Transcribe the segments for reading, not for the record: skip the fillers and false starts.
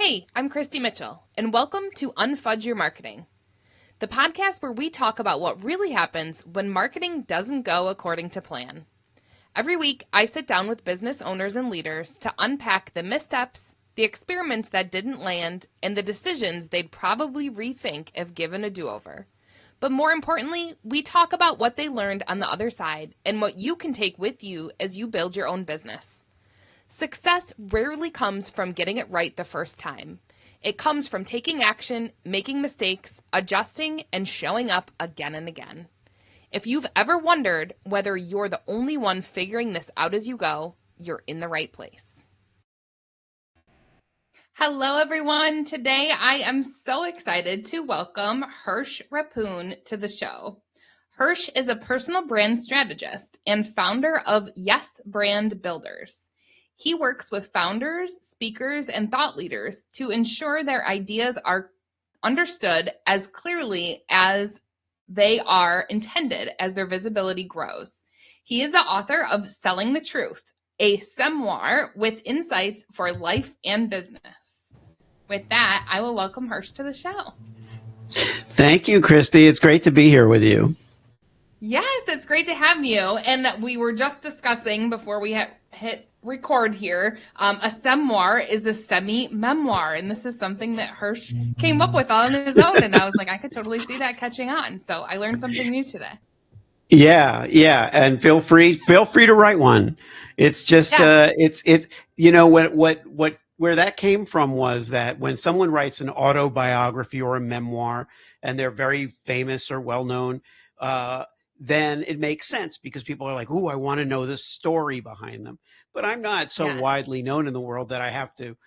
Hey, I'm Kristi Mitchell, and welcome to Unfudge Your Marketing, the podcast where we talk about what really happens when marketing doesn't go according to plan. Every week, I sit down with business owners and leaders to unpack the missteps, the experiments that didn't land, and the decisions they'd probably rethink if given a do-over. But more importantly, we talk about what they learned on the other side and what you can take with you as you build your own business. Success rarely comes from getting it right the first time. It comes from taking action, making mistakes, adjusting, and showing up again and again. If you've ever wondered whether you're the only one figuring this out as you go, you're in the right place. Hello, everyone. Today, I am so excited to welcome Hersh Rephun to the show. Hersh is a personal brand strategist and founder of Yes Brand Builders. He works with founders, speakers, and thought leaders to ensure their ideas are understood as clearly as they are intended as their visibility grows. He is the author of Selling the Truth, a memoir with insights for life and business. With that, I will welcome Hersh to the show. Thank you, Kristi. It's great to be here with you. Yes, it's great to have you. And we were just discussing before we hit record here, a memoir is a semi-memoir, and this is something that Hersh came up with on his own, and I was like, I could totally see that catching on. So I learned something new today. Yeah, and feel free to write one. It's just it's where that came from was that when someone writes an autobiography or a memoir and they're very famous or well known, then it makes sense because people are like, "Ooh, I want to know the story behind them." But I'm not so widely known in the world that I have to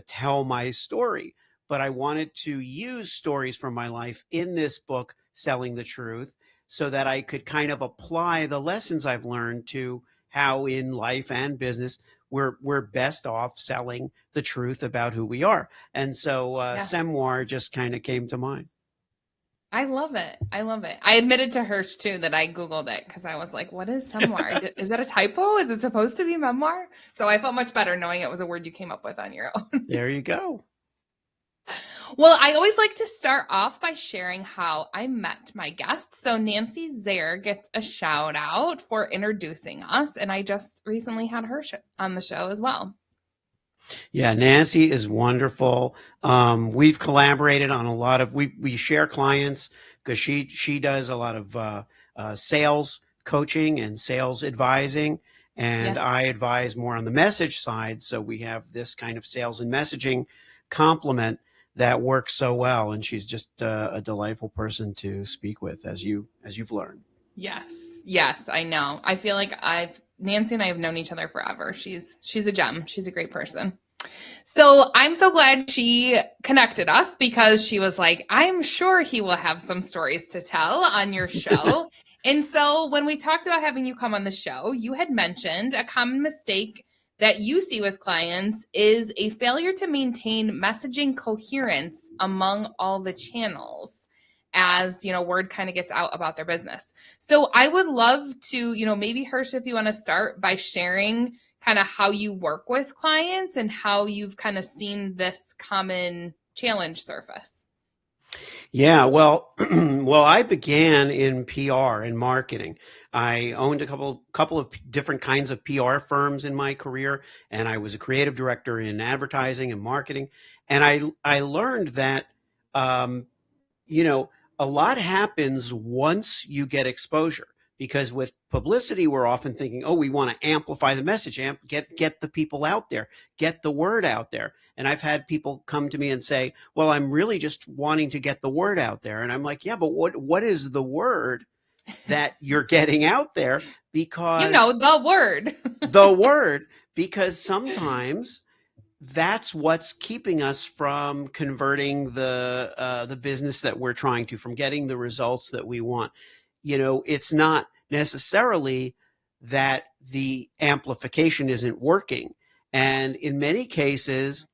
tell my story. But I wanted to use stories from my life in this book, Selling the Truth, so that I could kind of apply the lessons I've learned to how in life and business we're best off selling the truth about who we are. And so memoir just kind of came to mind. I love it. I admitted to Hersh too that I Googled it because I was like, what is memoir? Is that a typo? Is it supposed to be memoir? So I felt much better knowing it was a word you came up with on your own. There you go. Well, I always like to start off by sharing how I met my guests. So Nancy Zaire gets a shout out for introducing us. And I just recently had her on the show as well. Yeah, Nancy is wonderful. We've collaborated on a lot of, we share clients because she does a lot of sales coaching and sales advising. And I advise more on the message side. So we have this kind of sales and messaging complement that works so well. And she's just a delightful person to speak with, as you've learned. Yes, I know. I feel like Nancy and I have known each other forever. She's a gem. She's a great person. So I'm so glad she connected us because she was like, I'm sure he will have some stories to tell on your show. And so when we talked about having you come on the show, you had mentioned a common mistake that you see with clients is a failure to maintain messaging coherence among all the channels as, word kind of gets out about their business. So I would love to, maybe Hersh, if you want to start by sharing kind of how you work with clients and how you've kind of seen this common challenge surface. Yeah, well, I began in PR and marketing. I owned a couple of different kinds of PR firms in my career, and I was a creative director in advertising and marketing. And I learned that, a lot happens once you get exposure. Because with publicity, we're often thinking, oh, we want to amplify the message, get the people out there, get the word out there. And I've had people come to me and say, well, I'm really just wanting to get the word out there. And I'm like, yeah, but what is the word that you're getting out there? Because the word. The word, because sometimes that's what's keeping us from converting the business that we're trying to, from getting the results that we want. It's not necessarily that the amplification isn't working. And in many cases,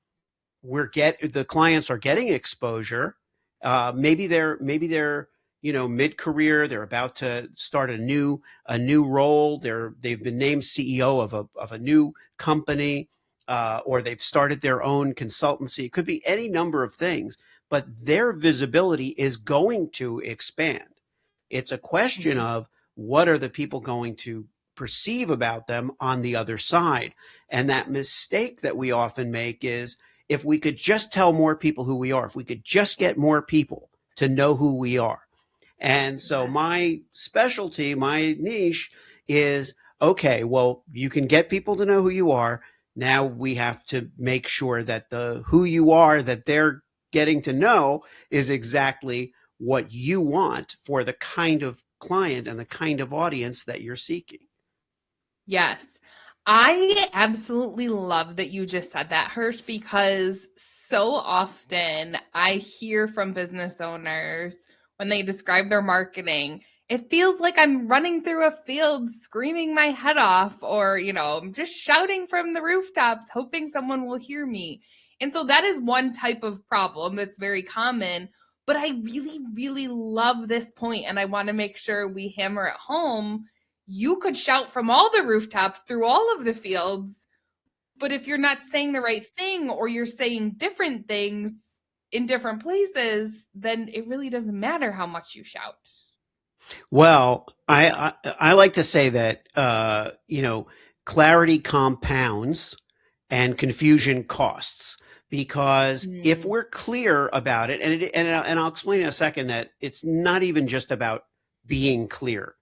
the clients are getting exposure. Maybe they're mid-career, they're about to start a new role. They've been named CEO of a new company. or they've started their own consultancy. It could be any number of things, but their visibility is going to expand. It's a question Mhm. of what are the people going to perceive about them on the other side. And that mistake that we often make is if we could just tell more people who we are, if we could just get more people to know who we are. And so Yes. my specialty, my niche is okay, well, you can get people to know who you are. Now we have to make sure that the who you are that they're getting to know is exactly what you want for the kind of client and the kind of audience that you're seeking. Yes. I absolutely love that you just said that, Hersh, because so often I hear from business owners when they describe their marketing, it feels like I'm running through a field screaming my head off, or, I'm just shouting from the rooftops, hoping someone will hear me. And so that is one type of problem that's very common. But I really, really love this point, and I want to make sure we hammer it home. You could shout from all the rooftops through all of the fields, but if you're not saying the right thing or you're saying different things in different places, then it really doesn't matter how much you shout. Well, I like to say that clarity compounds and confusion costs, because if Mm, we're clear about it, and I'll explain in a second that it's not even just about being clear,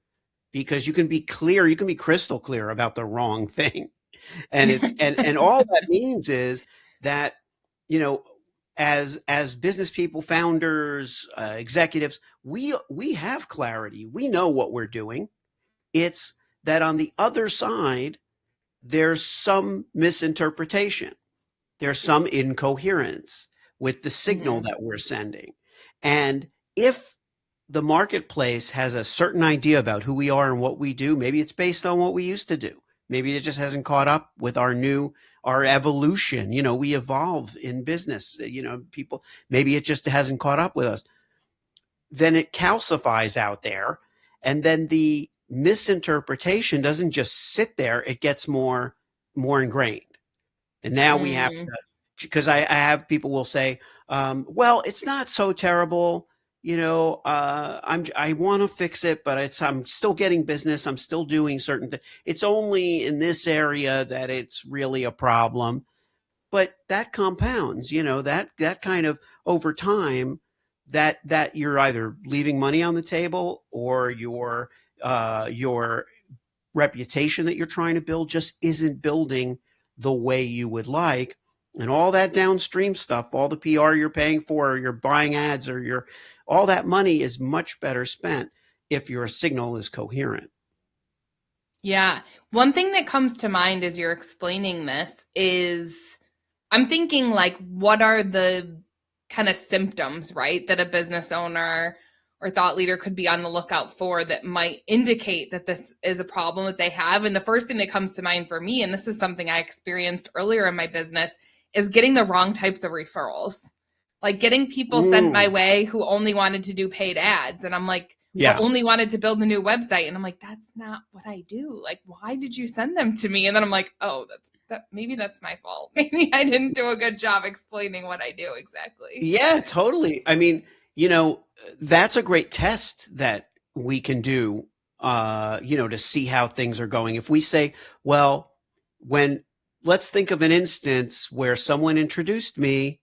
because you can be clear, you can be crystal clear about the wrong thing. And all that means is that, you know, as business people, founders, executives, we have clarity. We know what we're doing. It's that on the other side, there's some misinterpretation. There's some incoherence with the signal mhm. that we're sending. And if the marketplace has a certain idea about who we are and what we do, maybe it's based on what we used to do. Maybe it just hasn't caught up with our evolution. We evolve in business. People, maybe it just hasn't caught up with us. Then it calcifies out there. And then the misinterpretation doesn't just sit there, it gets more ingrained. And now we have Mm, to, because I have people will say, well, it's not so terrible. I want to fix it, but I'm still getting business. I'm still doing certain things. It's only in this area that it's really a problem. But that compounds, that kind of over time, that you're either leaving money on the table, or your reputation that you're trying to build just isn't building the way you would like. And all that downstream stuff, all the PR you're paying for, or you're buying ads, or all that money is much better spent if your signal is coherent. yeah. One thing that comes to mind as you're explaining this is I'm thinking, like, what are the kind of symptoms, right, that a business owner or thought leader could be on the lookout for that might indicate that this is a problem that they have? And the first thing that comes to mind for me, and this is something I experienced earlier in my business, is getting the wrong types of referrals. Like getting people sent my Mm, way who only wanted to do paid ads. And I'm like, or yeah. only wanted to build a new website. And I'm like, that's not what I do. Like, why did you send them to me? And then I'm like, oh, maybe that's my fault. Maybe I didn't do a good job explaining what I do exactly. Yeah, totally. I mean, that's a great test that we can do, to see how things are going. If we say, well, when let's think of an instance where someone introduced me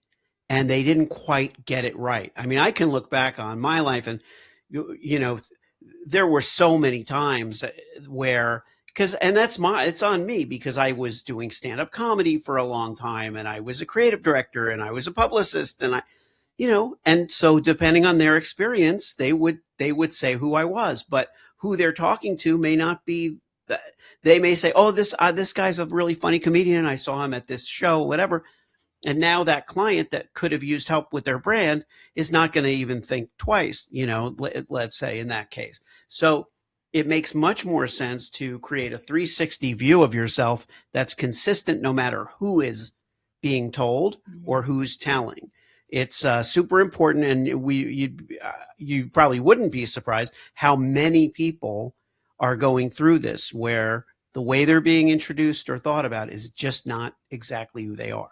and they didn't quite get it right. I mean, I can look back on my life, and you know, there were so many times where, and it's on me, because I was doing stand-up comedy for a long time, and I was a creative director, and I was a publicist, and so depending on their experience, they would say who I was, but who they're talking to may not be that. They may say, oh, this guy's a really funny comedian, I saw him at this show, whatever. And now that client that could have used help with their brand is not going to even think twice, let's say, in that case. So it makes much more sense to create a 360 view of yourself that's consistent no matter who is being told or Mhm. who's telling. It's super important, and you probably wouldn't be surprised how many people are going through this, where the way they're being introduced or thought about is just not exactly who they are.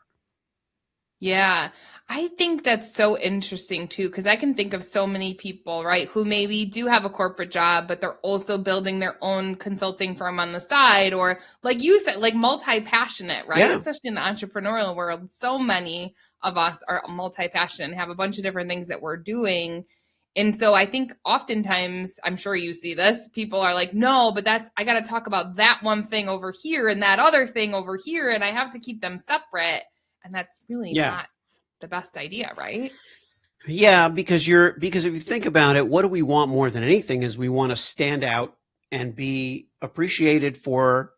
Yeah, I think that's so interesting too, because I can think of so many people, right, who maybe do have a corporate job, but they're also building their own consulting firm on the side, or like you said, like multi-passionate, right? Yeah. Especially in the entrepreneurial world, so many of us are multi-passionate and have a bunch of different things that we're doing. And so I think oftentimes, I'm sure you see this, people are like, no, but I got to talk about that one thing over here and that other thing over here, and I have to keep them separate. And that's really Yeah. not the best idea, right? Yeah, because if you think about it, what do we want more than anything is we want to stand out and be appreciated for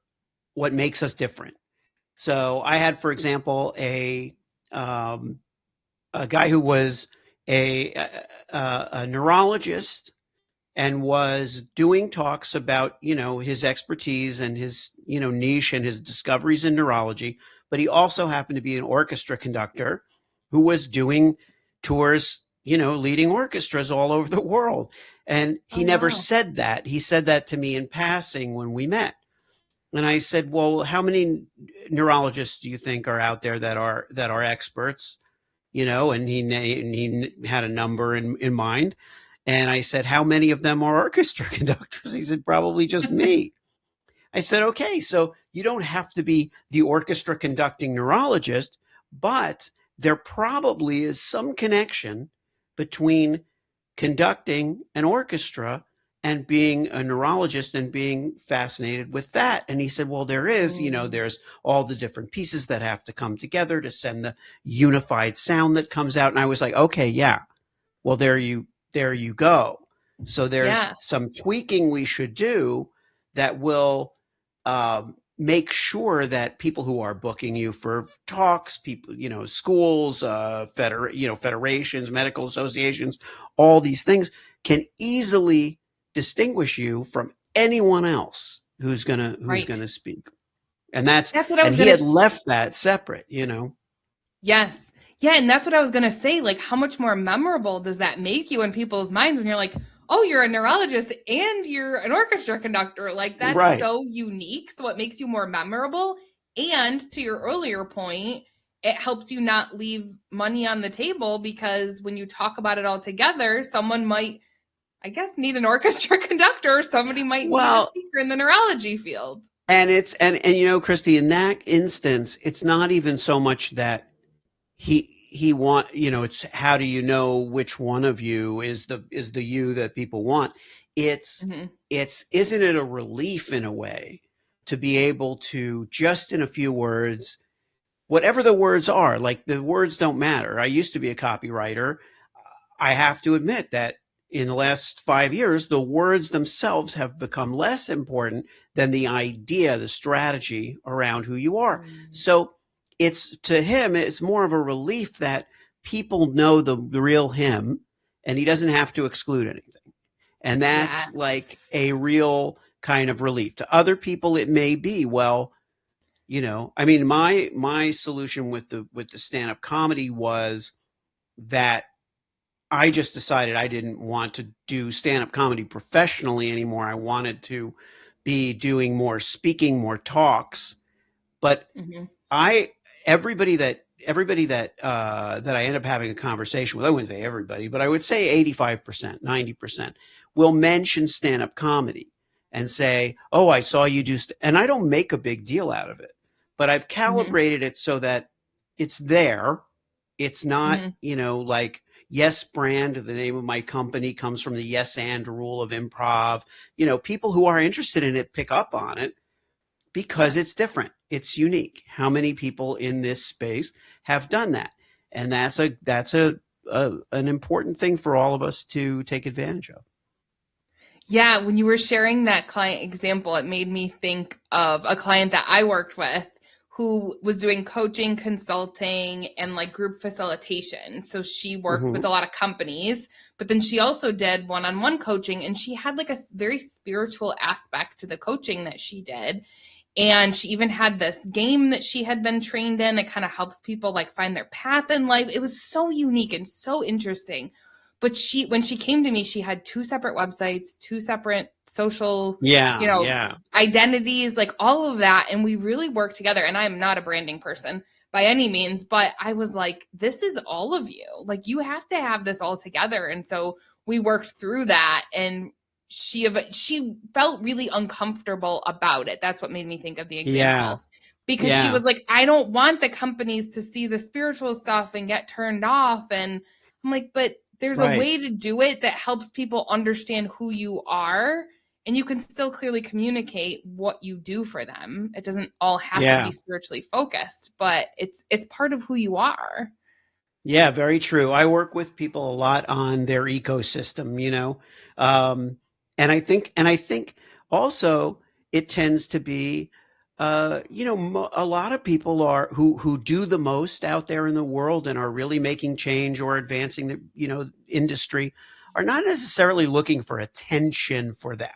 what makes us different. So I had, for example, a guy who was a neurologist and was doing talks about, his expertise and his, niche and his discoveries in neurology. But he also happened to be an orchestra conductor who was doing tours, leading orchestras all over the world. And he Oh, never wow. said that. He said that to me in passing when we met. And I said, well, how many neurologists do you think are out there that are experts? And he had a number in mind. And I said, how many of them are orchestra conductors? He said, probably just me. I said, okay, so you don't have to be the orchestra conducting neurologist, but there probably is some connection between conducting an orchestra and being a neurologist and being fascinated with that. And he said, well, there is, there's all the different pieces that have to come together to send the unified sound that comes out. And I was like, okay, yeah, well, there you go. So there's Yeah. some tweaking we should do that will make sure that people who are booking you for talks, people, schools, federations, medical associations, all these things can easily distinguish you from anyone else who's Right. gonna speak. And that's That's what I and was he going had to. left that separate. Yes. Yeah. And that's what I was going to say. Like, how much more memorable does that make you in people's minds when you're like, oh, you're a neurologist and you're an orchestra conductor? Like, that's Right. so unique. So it makes you more memorable. And to your earlier point, it helps you not leave money on the table because when you talk about it all together, someone might, I guess, need an orchestra conductor. Somebody might need a Well, speaker in the neurology field. and it's and Kristi, in that instance, it's not even so much that he want, it's how do you know which one of you is the you that people want. it's Mm-hmm. it's isn't it a relief in a way to be able to just in a few words, whatever the words are, like the words don't matter. I used to be a copywriter. I have to admit that in the last 5 years, the words themselves have become less important than the idea, the strategy around who you are. So it's to him, it's more of a relief that people know the real him and he doesn't have to exclude anything. And Yeah. that's like a real kind of relief. To other people, it may be, well, I mean, my solution with the stand-up comedy was that I just decided I didn't want to do stand-up comedy professionally anymore. I wanted to be doing more speaking, more talks. But Mm-hmm. I everybody that I end up having a conversation with, I wouldn't say everybody, but I would say 85%, 90% will mention stand-up comedy and say, "Oh, I saw you do," and I don't make a big deal out of it, but I've Mm-hmm. calibrated it so that it's there. It's not, Mm-hmm. like Yes Brand, the name of my company, comes from the yes and rule of improv. People who are interested in it pick up on it because Yeah. it's different. It's unique. How many people in this space have done that? And that's an important thing for all of us to take advantage of. Yeah, when you were sharing that client example, it made me think of a client that I worked with who was doing coaching, consulting, and like group facilitation. So she worked with Mm-hmm. a lot of companies, but then she also did one-on-one coaching, and she had like a very spiritual aspect to the coaching that she did. And she even had this game that she had been trained in. It kind of helps people like find their path in life. It was so unique and so interesting. But when she came to me, she had two separate websites, two separate social, Yeah, yeah, identities, like all of that. And we really worked together. And I'm not a branding person by any means, but I was like, this is all of you. Like, you have to have this all together. And so we worked through that, and she felt really uncomfortable about it. That's what made me think of the yeah, example, because she yeah, was like, I don't want the companies to see the spiritual stuff and get turned off. And I'm like, but there's a right. way to do it that helps people understand who you are, and you can still clearly communicate what you do for them. It doesn't all have to be Yeah. spiritually focused, but it's part of who you are. Yeah, very true. I work with people a lot on their ecosystem, um, and I think also it tends to be, a lot of people are who do the most out there in the world and are really making change or advancing the industry are not necessarily looking for attention for them.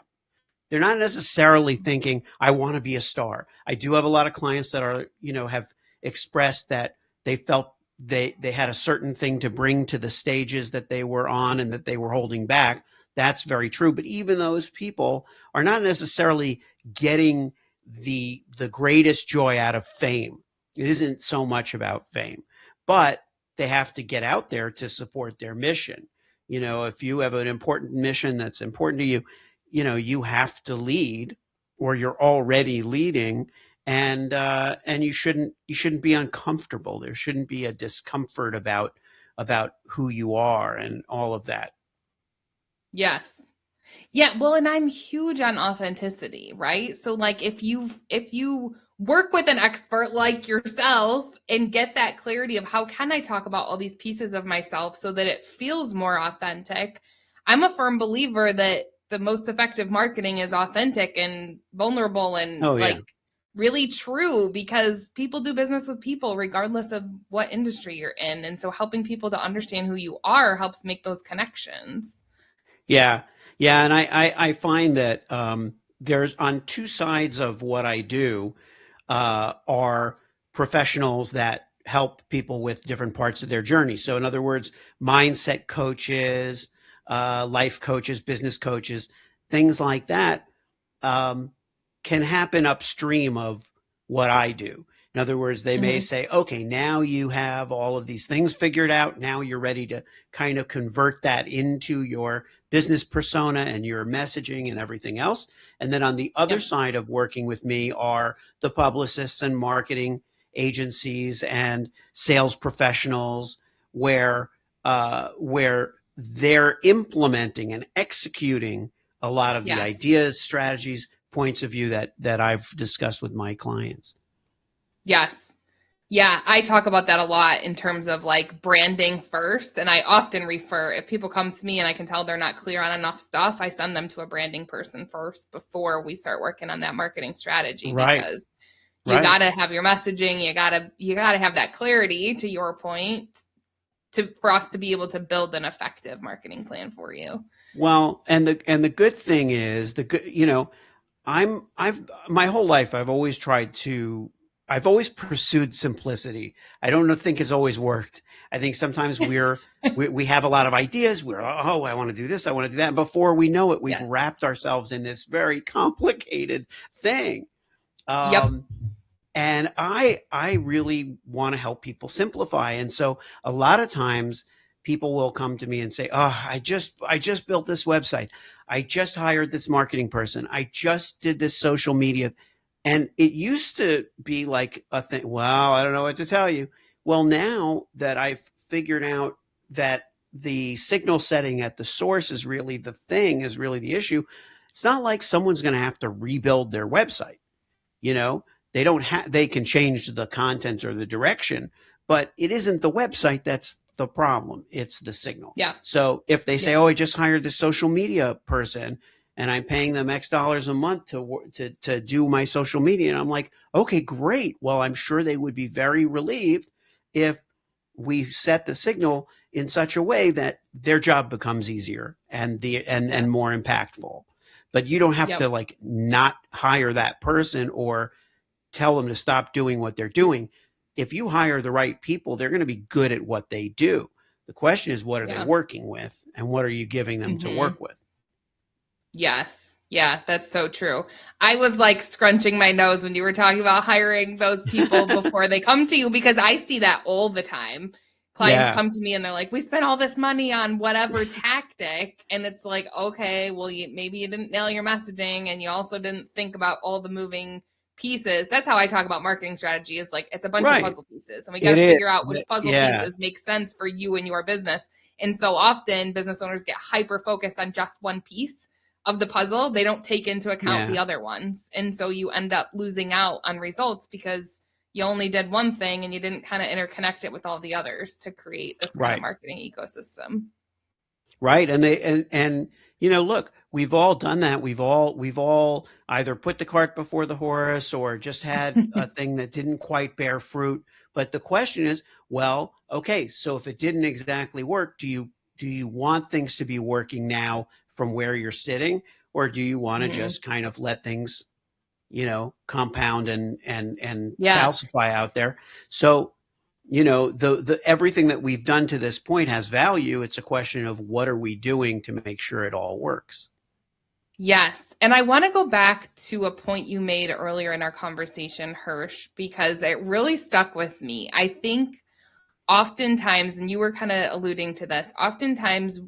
They're not necessarily thinking, I want to be a star. I do have a lot of clients that are, have expressed that they felt they had a certain thing to bring to the stages that they were on and that they were holding back. That's very true. But even those people are not necessarily getting the greatest joy out of fame. It isn't so much about fame, but they have to get out there to support their mission. If you have an important mission that's important to you, you have to lead, or you're already leading, and you shouldn't be uncomfortable. There shouldn't be a discomfort about who you are and all of that. Yes. Yeah, well, and I'm huge on authenticity, right? So like, if you work with an expert like yourself and get that clarity of how can I talk about all these pieces of myself so that it feels more authentic, I'm a firm believer that the most effective marketing is authentic and vulnerable and Oh yeah. like really true, because people do business with people regardless of what industry you're in. And so helping people to understand who you are helps make those connections. Yeah, yeah, and I find that there's on two sides of what I do are professionals that help people with different parts of their journey. So, in other words, mindset coaches, life coaches, business coaches, things like that um, can happen upstream of what I do. In other words, they may Mm-hmm. say, okay, now you have all of these things figured out. Now you're ready to kind of convert that into your business persona and your messaging and everything else. And then on the other Yep. side of working with me are the publicists and marketing agencies and sales professionals where they're implementing and executing a lot of the Yes. ideas, strategies, points of view that I've discussed with my clients. Yes. Yeah, I talk about that a lot in terms of like branding first. And I often refer, if people come to me and I can tell they're not clear on enough stuff, I send them to a branding person first before we start working on that marketing strategy, Right, because you got right. to have your messaging, you got to have that clarity, to your point, to for us to be able to build an effective marketing plan for you. Well, and the good thing is the good, I've my whole life I've always pursued simplicity. I don't think it's always worked. I think sometimes we have a lot of ideas. I want to do this, I want to do that. And before we know it, we've Yes. wrapped ourselves in this very complicated thing. Yep. Um, and I really want to help people simplify. And so a lot of times people will come to me and say, "Oh, I just built this website. I just hired this marketing person. I just did this social media." And it used to be like a thing, well, I don't know what to tell you. Well, now that I've figured out that the signal setting at the source is really the thing, is really the issue, it's not like someone's going to have to rebuild their website. You know, they can change the content or the direction, but it isn't the website that's the problem. It's the signal. Yeah. So if they say, Yes. "Oh, I just hired this social media person and I'm paying them X dollars a month to do my social media," and I'm like, "Okay, great. Well, I'm sure they would be very relieved if we set the signal in such a way that their job becomes easier and Yes. more impactful." But you don't have to Yep. like not hire that person or tell them to stop doing what they're doing. If you hire the right people, they're going to be good at what they do. The question is, what are they Yeah. working with, and what are you giving them to work with? Yes. Yeah, that's so true. I was like scrunching my nose when you were talking about hiring those people before they come to you, because I see that all the time. Clients Yeah. come to me and they're like, we spent all this money on whatever tactic. And it's like, okay, well, maybe you didn't nail your messaging, and you also didn't think about all the moving pieces. That's how I talk about marketing strategy, is like, it's a bunch of Right. puzzle pieces, and we got It to is. figure out which puzzle Yeah. pieces make sense for you and your business. And so often business owners get hyper focused on just one piece of the puzzle. They don't take into account the other ones. And so you end up losing out on results because you only did one thing and you didn't kind of interconnect it with all the others to create this kind of marketing ecosystem. Right. And you know, look, we've all done that. We've all either put the cart before the horse or just had a thing that didn't quite bear fruit. But the question is, well, okay, so if it didn't exactly work, do you want things to be working now from where you're sitting, or do you want to just kind of let things, you know, compound and calcify out there? So, you know, the everything that we've done to this point has value. It's a question of what are we doing to make sure it all works. Yes. And I want to go back to a point you made earlier in our conversation, Hersh, because it really stuck with me. I think oftentimes, and you were kind of alluding to this, oftentimes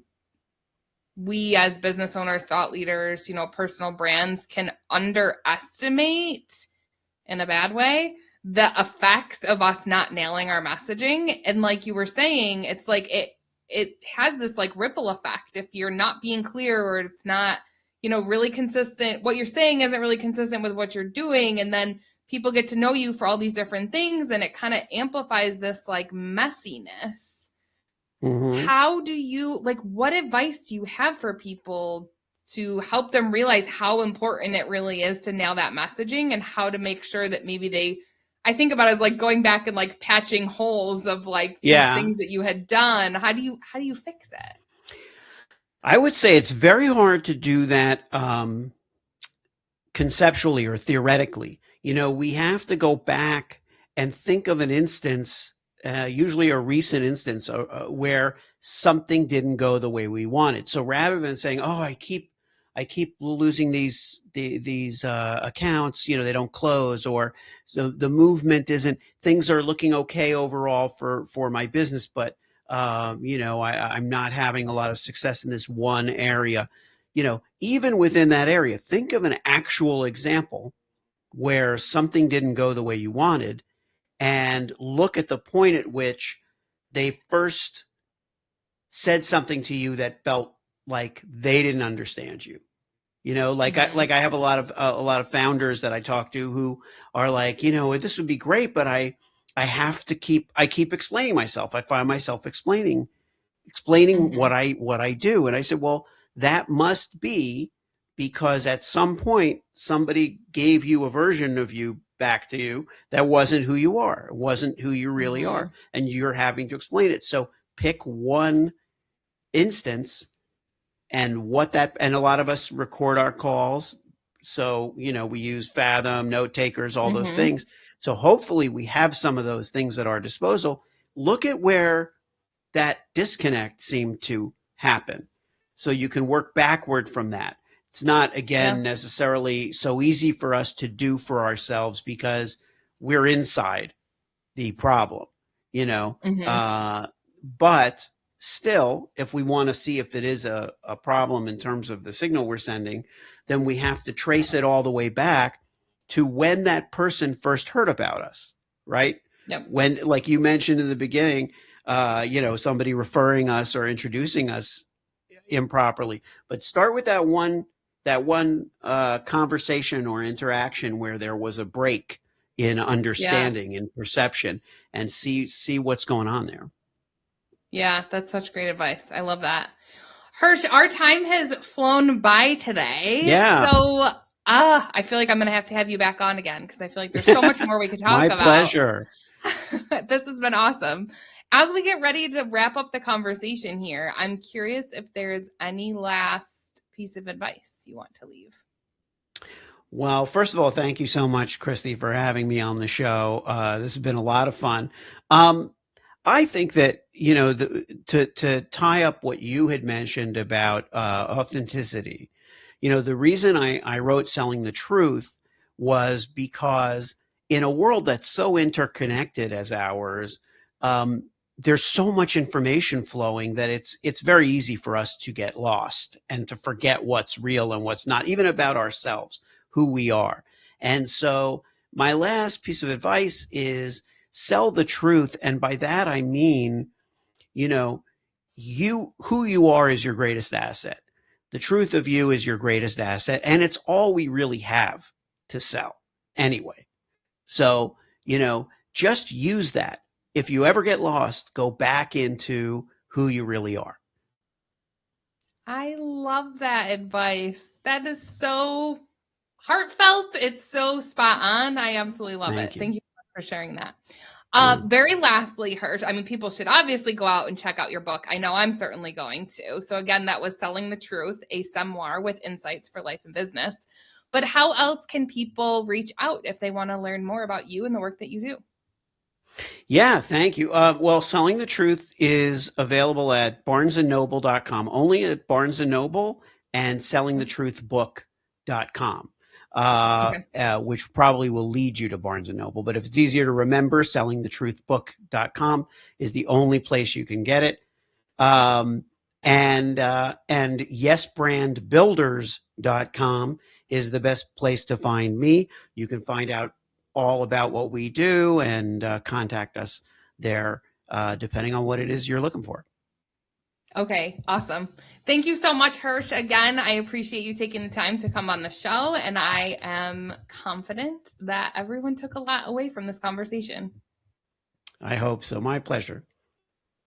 we as business owners, thought leaders, you know, personal brands can underestimate, in a bad way, the effects of us not nailing our messaging. And like you were saying, it's like it has this like ripple effect. If you're not being clear, or it's not, you know, really consistent, what you're saying isn't really consistent with what you're doing, and then people get to know you for all these different things, and it kind of amplifies this like messiness. How do you, like, what advice do you have for people to help them realize how important it really is to nail that messaging, and how to make sure that maybe I think about it as like going back and like patching holes of like these things that you had done. How do you fix it? I would say it's very hard to do that conceptually or theoretically. You know, we have to go back and think of an instance, usually a recent instance, where something didn't go the way we wanted. So rather than saying, "Oh, I keep losing these accounts, you know, they don't close, or so the movement isn't, things are looking okay overall for my business, but you know, I'm not having a lot of success in this one area." You know, even within that area, think of an actual example where something didn't go the way you wanted, and look at the point at which they first said something to you that felt like they didn't understand you. You know, like I have a lot of founders that I talk to who are like, you know, this would be great, but I keep explaining myself. I find myself explaining what I do. And I said, well, that must be because at some point somebody gave you a version of you back to you that wasn't who you are, wasn't who you really are, and you're having to explain it. So pick one instance, and and a lot of us record our calls. So, you know, we use Fathom, note takers, all those things. So hopefully we have some of those things at our disposal. Look at where that disconnect seemed to happen, so you can work backward from that. It's not, again, necessarily so easy for us to do for ourselves because we're inside the problem, you know. But still, if we want to see if it is a problem in terms of the signal we're sending, then we have to trace it all the way back to when that person first heard about us, right? When, like you mentioned in the beginning, you know, somebody referring us or introducing us improperly. But start with that one conversation or interaction where there was a break in understanding, in perception, and see what's going on there. Yeah, that's such great advice. I love that. Hersh, our time has flown by today. Yeah. So I feel like I'm going to have you back on again, because I feel like there's so much more we could talk about. My pleasure. This has been awesome. As we get ready to wrap up the conversation here, I'm curious if there's any last piece of advice you want to leave. Well, first of all, thank you so much, Kristi, for having me on the show. This has been a lot of fun. I think that, to tie up what you had mentioned about authenticity, the reason I wrote Selling the Truth was because in a world that's so interconnected as ours, there's so much information flowing that it's very easy for us to get lost and to forget what's real and what's not, even about ourselves, who we are. And so my last piece of advice is sell the truth. And by that, I mean, you know, who you are is your greatest asset. The truth of you is your greatest asset. And it's all we really have to sell anyway. So, just use that. If you ever get lost, go back into who you really are. I love that advice. That is so heartfelt. It's so spot on. I absolutely love Thank it. you. Thank you for sharing that. Mm. Very lastly, Hersh, I mean, people should obviously go out and check out your book. I know I'm certainly going to. So again, that was Selling the Truth, a memoir with insights for life and business. But how else can people reach out if they want to learn more about you and the work that you do? Yeah, thank you. Well, Selling the Truth is available at barnesandnoble.com, only at Barnes and Noble, and sellingthetruthbook.com, Okay. which probably will lead you to Barnes and Noble. But if it's easier to remember, sellingthetruthbook.com is the only place you can get it. And yesbrandbuilders.com is the best place to find me. You can find out all about what we do and contact us there, depending on what it is you're looking for. Okay, awesome. Thank you so much, Hersh. Again, I appreciate you taking the time to come on the show, and I am confident that everyone took a lot away from this conversation. I hope so. My pleasure.